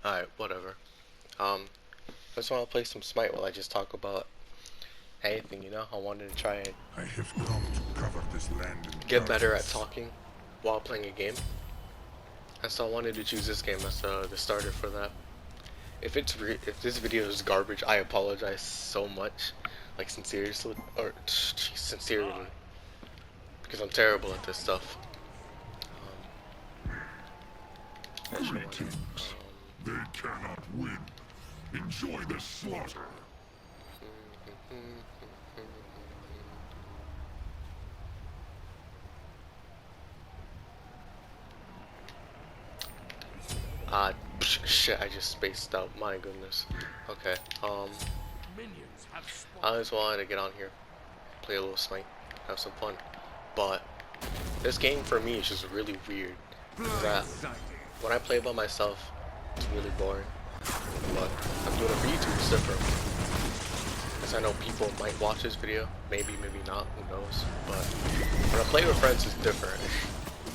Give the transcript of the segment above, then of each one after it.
Alright, whatever. I just want to play some Smite while I just talk about anything, you know? I wanted to try and I have come to cover this land in get better at darkness. talking while playing a game. And so I wanted to choose this game as the starter for that. If this video is garbage, I apologize so much. Like sincerely, because I'm terrible at this stuff. Greetings. They cannot win. Enjoy the slaughter. Shit, I just spaced out. My goodness. Okay, I just wanted to get on here, play a little Smite, have some fun. But this game for me is just really weird. That when I play by myself, it's really boring. But I'm doing it for YouTube, it's different. Because I know people might watch this video, maybe not, who knows. But when I play with friends, it's different.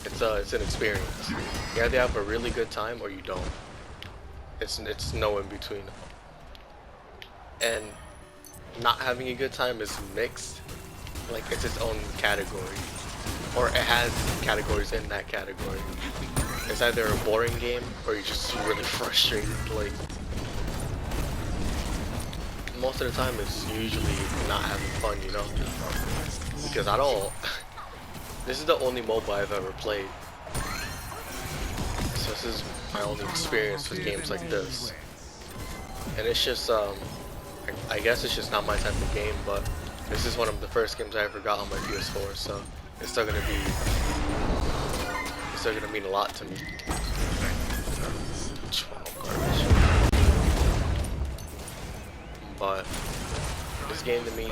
It's an experience. You either have a really good time or you don't. It's no in between. And not having a good time is mixed. Like it's its own category, or it has categories in that category. It's either a boring game or you're just really frustrated. Like most of the time, it's usually not having fun, you know. Because I don't. This is the only MOBA I've ever played, so this is my only experience with games like this. And it's just I guess it's just not my type of game, but this is one of the first games I ever got on my PS4, so it's still gonna mean a lot to me. But this game to me,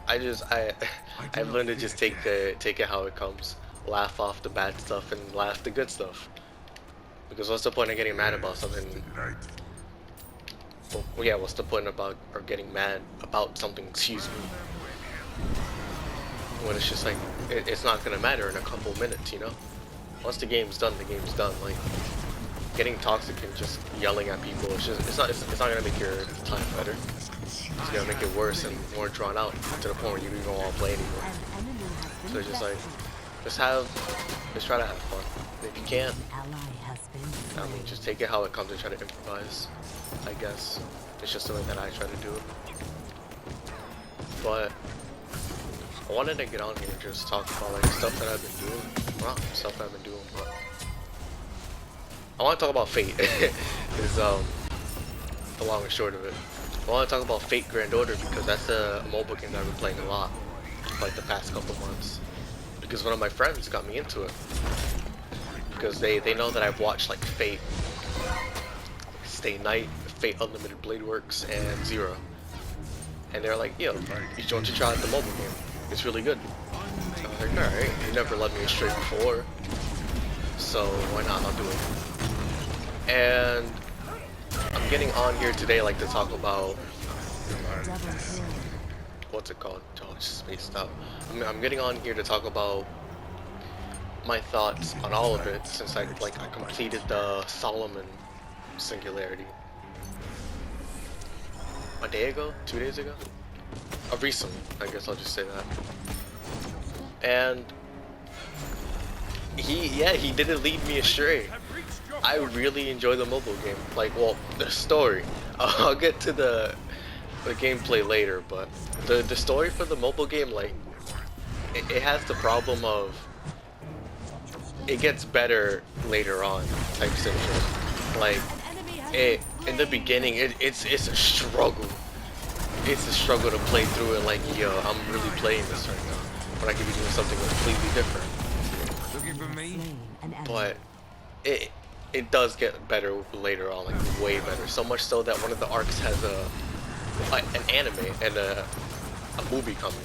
I've learned to just take it how it comes, laugh off the bad stuff and laugh the good stuff. Because what's the point of getting mad about something? Well, yeah, what's the point about or getting mad about something? Excuse me. When it's just like it's not gonna matter in a couple minutes, you know. Once the game's done, the game's done. Like getting toxic and just yelling at people, it's not gonna make your time better. It's gonna make it worse and more drawn out to the point where you don't even want to play anymore. So just like just try to have fun. And if you can't, I mean, just take it how it comes and try to improvise. I guess it's just the way that I try to do it. But I wanted to get on here and just talk about like stuff that I've been doing. Well, not stuff I've been doing, but I want to talk about Fate. Is the long and short of it. I want to talk about Fate Grand Order because that's a mobile game that I've been playing a lot for like the past couple months. Because one of my friends got me into it. Because they know that I've watched like Fate, Stay Night, Fate Unlimited Blade Works, and Zero. And they're like, yo, you want to try out the mobile game? It's really good. So I was like, alright, you never led me astray before, so why not, I'll do it. And I'm getting on here today like to talk about, what's it called? Oh, it's spaced out. I'm getting on here to talk about my thoughts on all of it since I completed the Solomon Singularity a day ago, 2 days ago, recently. I guess I'll just say that. And he didn't lead me astray. I really enjoy the mobile game. Like, well, the story. I'll get to the gameplay later, but the story for the mobile game, like, it has the problem of it gets better later on type syndrome. Like in the beginning it's a struggle. It's a struggle to play through it like, yo, I'm really playing this right now. But I could be doing something completely different. But it does get better later on, like way better. So much so that one of the arcs has an anime and a movie coming.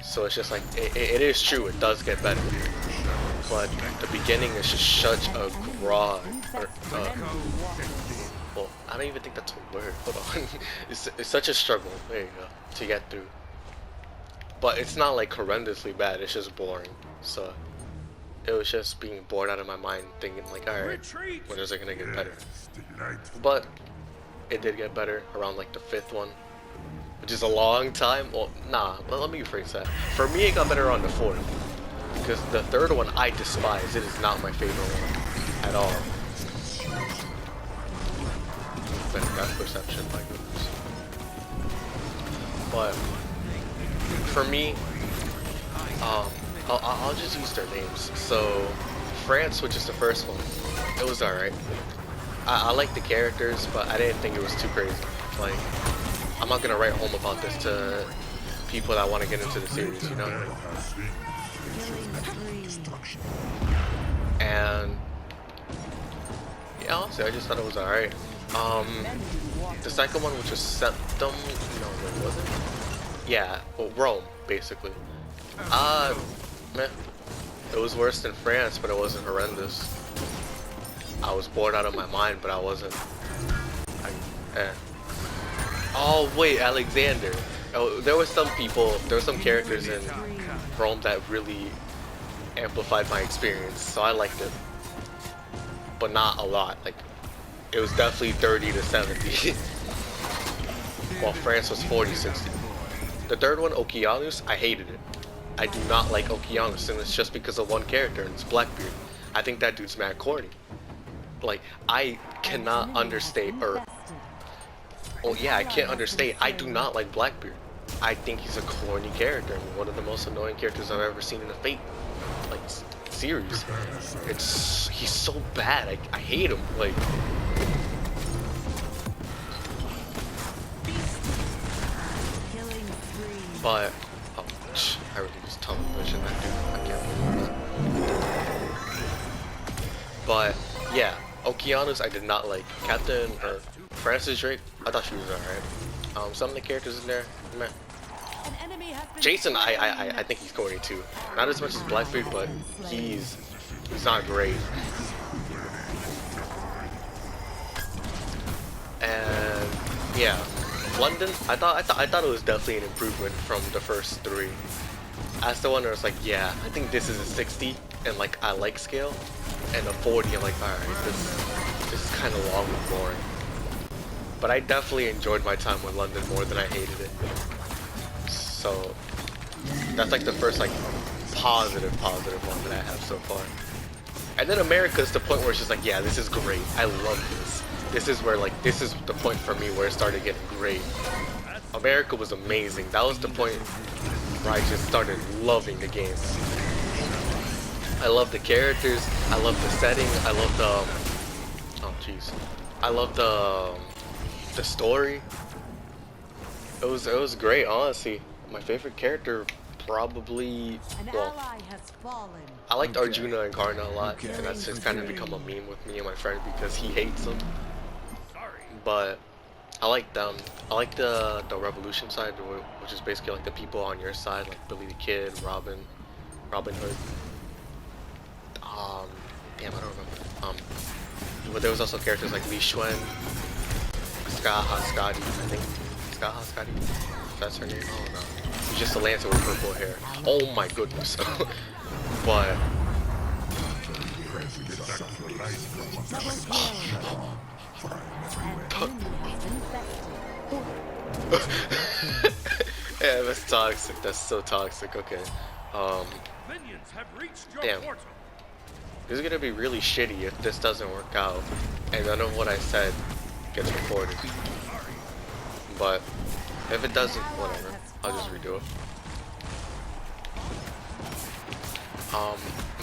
So it's just like it is true, it does get better. But the beginning is just such a grog. Well, I don't even think that's a word. Hold on. It's such a struggle. There you go. To get through. But it's not like horrendously bad. It's just boring. So It was just being bored out of my mind, thinking like, all right, when is it gonna get better? But it did get better around like the 5th one, which is a long time. Well, nah, let me rephrase that. For me, it got better on the 4th, because the 3rd one I despise. It is not my favorite one at all. Depth perception, my goodness. But for me, I'll just use their names. So France, which is the first one, it was alright. I like the characters, but I didn't think it was too crazy. Like, I'm not gonna write home about this to people that want to get into the series, you know? And yeah, honestly, I just thought it was alright. The second one, which was Septum, no, wait, was it? Yeah, well, Rome, basically. Man, it was worse than France, but it wasn't horrendous. I was bored out of my mind, but I wasn't. Oh wait, Alexander. Oh, there were some characters in Rome that really amplified my experience, so I liked it, but not a lot. Like, it was definitely 30 to 70, while France was 40-60. The 3rd one, Okeanos, I hated it. I do not like Okeanos, and it's just because of one character, and it's Blackbeard. I think that dude's mad corny. Like, I cannot understate, I can't understate. I do not like Blackbeard. I think he's a corny character, and one of the most annoying characters I've ever seen in a Fate, like, series. He's so bad. I hate him. Like, but I really just tunnel vision that dude. I can't believe it. But yeah, Okeanos I did not like. Captain Francis Drake, I thought she was alright. Some of the characters in there, man. Jason, I think he's corny too. Not as much as Blackbeard, but he's not great. And yeah, London, I thought it was definitely an improvement from the first 3. As the one where it's like, yeah, I think this is a 60, and like I like scale, and a 40, I'm like, alright, this is kind of long and boring. But I definitely enjoyed my time with London more than I hated it. So that's like the first like positive one that I have so far. And then America's the point where it's just like, yeah, this is great. I love this. This is where like, this is the point for me where it started getting great. America was amazing. That was the point where I just started loving the game. I love the characters. I love the setting. I love the, oh jeez. I love the story. It was great, honestly. My favorite character probably, well, I liked Arjuna and Karna a lot, and that's just kind of become a meme with me and my friend because he hates them. But I like them. I like the revolution side, which is basically like the people on your side, like Billy the Kid, Robin Hood. Damn, I don't remember. But there was also characters like Li Xuan, Skaha Skadi, I think. Skaha Skadi? That's her name? Oh no. She's just a lancer with purple hair. Oh my goodness. But yeah, that's toxic. That's so toxic. Okay. Damn. This is gonna be really shitty if this doesn't work out, and none of what I said gets recorded. But if it doesn't, whatever. I'll just redo it.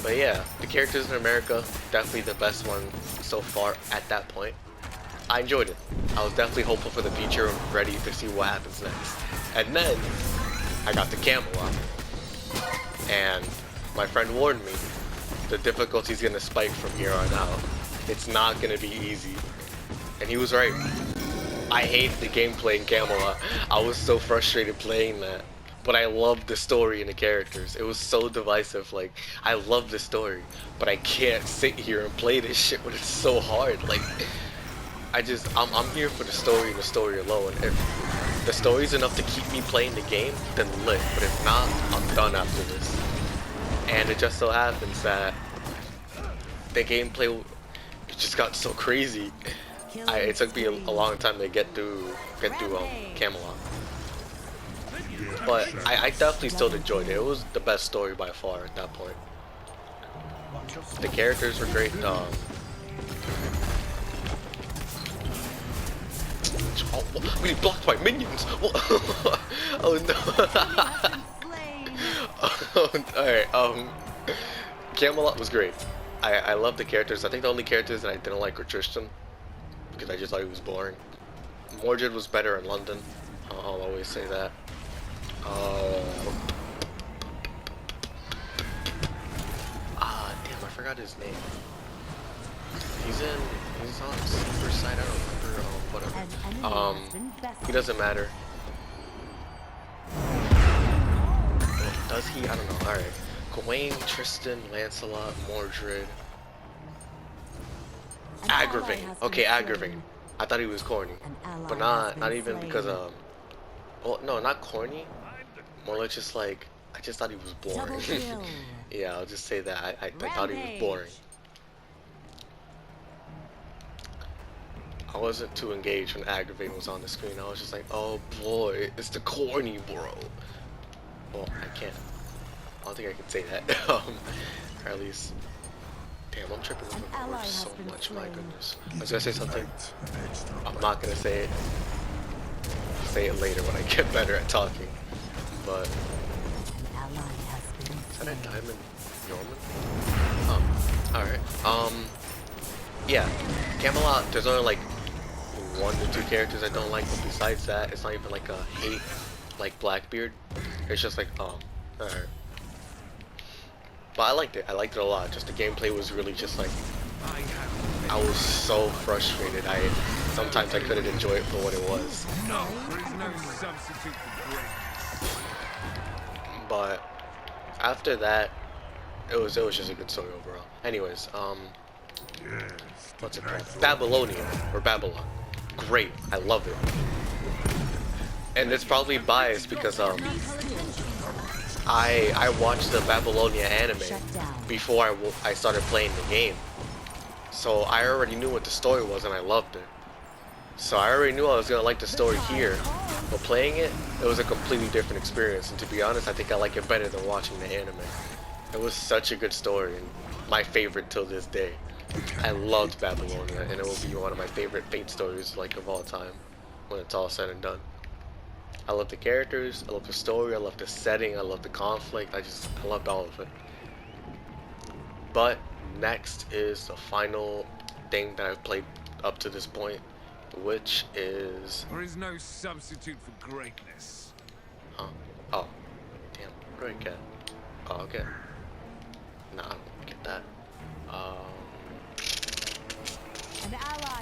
But yeah, the characters in America, definitely the best one so far at that point. I enjoyed it. I was definitely hopeful for the future and ready to see what happens next. And then, I got to Camelot. And my friend warned me, the difficulty's gonna spike from here on out. It's not gonna be easy. And he was right. I hate the gameplay in Camelot. I was so frustrated playing that. But I loved the story and the characters. It was so divisive. Like, I love the story, but I can't sit here and play this shit when it's so hard. Like, I'm here for the story and the story alone. If the story's enough to keep me playing the game, then lit. But if not, I'm done after this. And it just so happens that the gameplay, it just got so crazy. It took me a long time to get through Camelot. But I definitely still enjoyed it. It was the best story by far at that point. The characters were great. Oh, we blocked by minions. Oh no. Alright, Camelot was great. I love the characters. I think the only characters that I didn't like were Tristan, because I just thought he was boring. Mordred was better in London. I'll always say that. Damn, I forgot his name. He's on the super side, I don't remember, whatever. He doesn't matter. Does he? I don't know. Alright. Gawain, Tristan, Lancelot, Mordred. Aggravain. Okay, Aggravain. I thought he was corny. But not even because well, no, not corny. More like just like, I just thought he was boring. Yeah, I'll just say that. I thought he was boring. I wasn't too engaged when Aggravain was on the screen. I was just like, oh boy, it's the corny bro. Well, I can't. I don't think I can say that. Or at least. Damn, I'm tripping over the words so much. My goodness. I was gonna say something. I'm not gonna say it. I'll say it later when I get better at talking. But. Is that a diamond yeoman? Oh, alright. Yeah. Camelot, there's only like 1 to 2 characters I don't like, but besides that, it's not even like a hate like Blackbeard. It's just like, oh, alright. But I liked it a lot. Just the gameplay was really just like, I was so frustrated. Sometimes I couldn't enjoy it for what it was. No, there is no substitute for greatness. But after that, it was just a good story overall. Anyways, what's it called? Babylonia or Babylon. Great, I love it. And it's probably biased because I watched the Babylonia anime before I started playing the game, so I already knew what the story was and I loved it. So I already knew I was gonna like the story here, but playing it, it was a completely different experience. And to be honest, I think I like it better than watching the anime. It was such a good story and my favorite till this day. I loved Babylonia, and it will be one of my favorite Fate stories like of all time when it's all said and done. I love the characters, I love the story, I love the setting, I love the conflict, I loved all of it. But next is the final thing that I've played up to this point, which is... There is no substitute for greatness. Huh? Oh. Damn, what do I get? Oh, okay. Nah, I don't get that.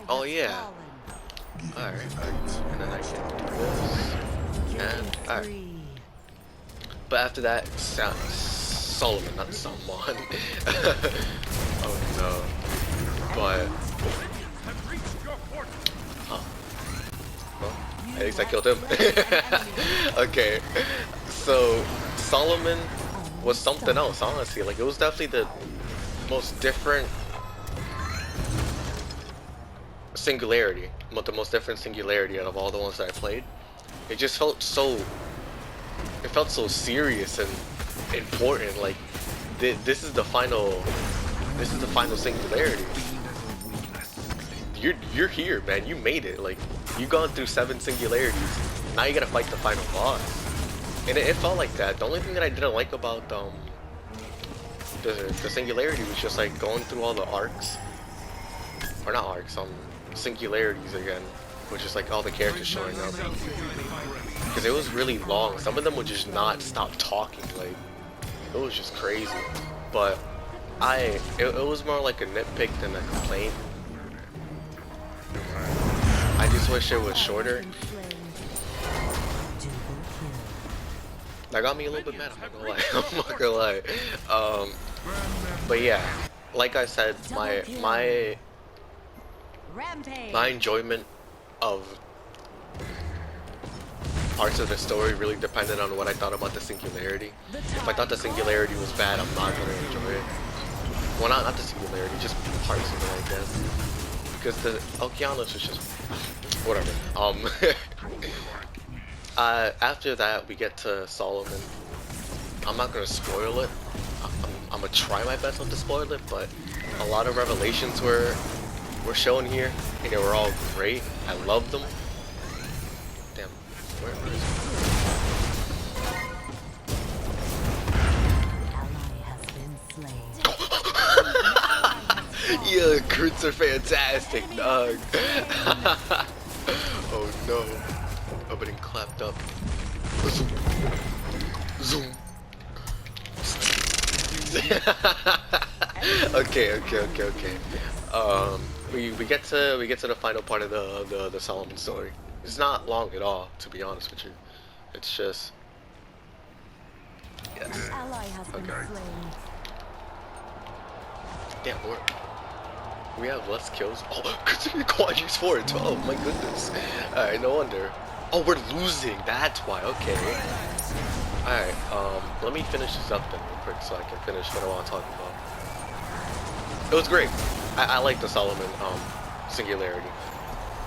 Oh yeah. Alright, and then I can do this. And, alright. But after that, Solomon, not someone. Oh no. But, huh. Well, at least I killed him. Okay. So, Solomon was something else, honestly. Like, it was definitely the most different singularity. The most different singularity out of all the ones that I played. It just felt so... It felt so serious and important. Like, this is the final... This is the final singularity. You're here, man. You made it. Like, you've gone through 7 singularities. Now you gotta fight the final boss. And it felt like that. The only thing that I didn't like about the singularity was just like going through all the arcs. Or not arcs, singularities again. Which is like all the characters showing up. Because it was really long. Some of them would just not stop talking. Like, it was just crazy. But it was more like a nitpick than a complaint. I just wish it was shorter. That got me a little bit mad, I'm not gonna lie. I'm not gonna lie. But yeah, like I said, my enjoyment of parts of the story really depended on what I thought about the singularity. If I thought the singularity was bad, I'm not gonna enjoy it. Well, not the singularity, just parts of it, I guess. Because the Okeanos is just whatever. After that, we get to Solomon. I'm not gonna spoil it. I'm gonna try my best not to spoil it, but a lot of revelations were shown here, and they were all great. I love them. Damn, where is it? Yeah, crits are fantastic, dog. Oh no, I'm getting clapped up. Zoom. Zoom. Okay. We get to the final part of the Solomon story. It's not long at all, to be honest with you. It's just yes. Okay. Damn, we have less kills. Oh, considering quad use for it. Oh my goodness. Alright, no wonder. Oh, we're losing. That's why. Okay. Alright. Let me finish this up then real quick so I can finish what I want to talk about. It was great. I like the Solomon singularity.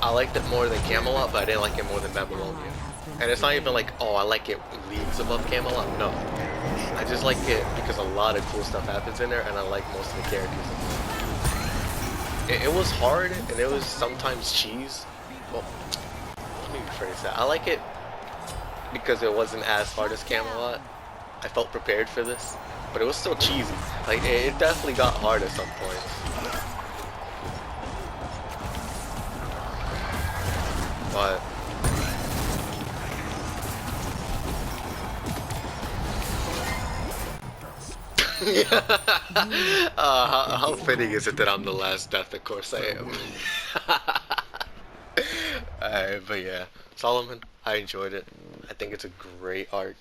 I liked it more than Camelot, but I didn't like it more than Babylonia. And it's not even like, oh, I like it leagues above Camelot. No. I just like it because a lot of cool stuff happens in there, and I like most of the characters in there. It was hard, and it was sometimes cheese. Well, let me rephrase that. I like it because it wasn't as hard as Camelot. I felt prepared for this, but it was still cheesy. Like, it definitely got hard at some points. But how fitting is it that I'm the last death? Of course I am. Alright, but yeah, Solomon, I enjoyed it. I think it's a great arc,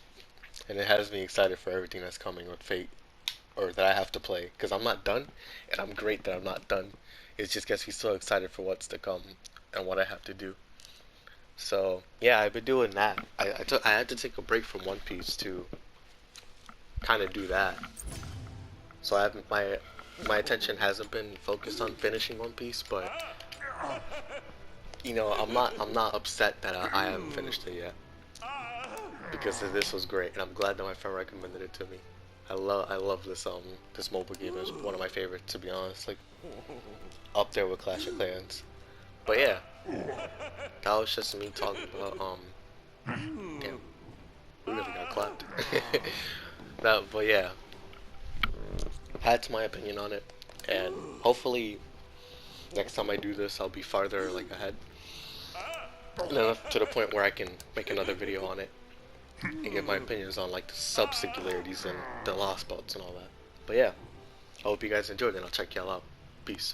and it has me excited for everything that's coming with Fate, or that I have to play, because I'm not done, and I'm great that I'm not done. It just gets me so excited for what's to come and what I have to do. So yeah, I've been doing that. I had to take a break from One Piece to kind of do that. So I haven't my attention hasn't been focused on finishing One Piece, but you know, I'm not upset that I haven't finished it yet, because this was great, and I'm glad that my friend recommended it to me. I love this mobile game. It's one of my favorites, to be honest, like up there with Clash of Clans. But yeah, that was just me talking about damn, we really got clapped. But yeah, that's my opinion on it, and hopefully next time I do this, I'll be farther like ahead, enough to the point where I can make another video on it and give my opinions on like the sub-singularities and the lost boats and all that. But yeah, I hope you guys enjoyed it, and I'll check y'all out. Peace.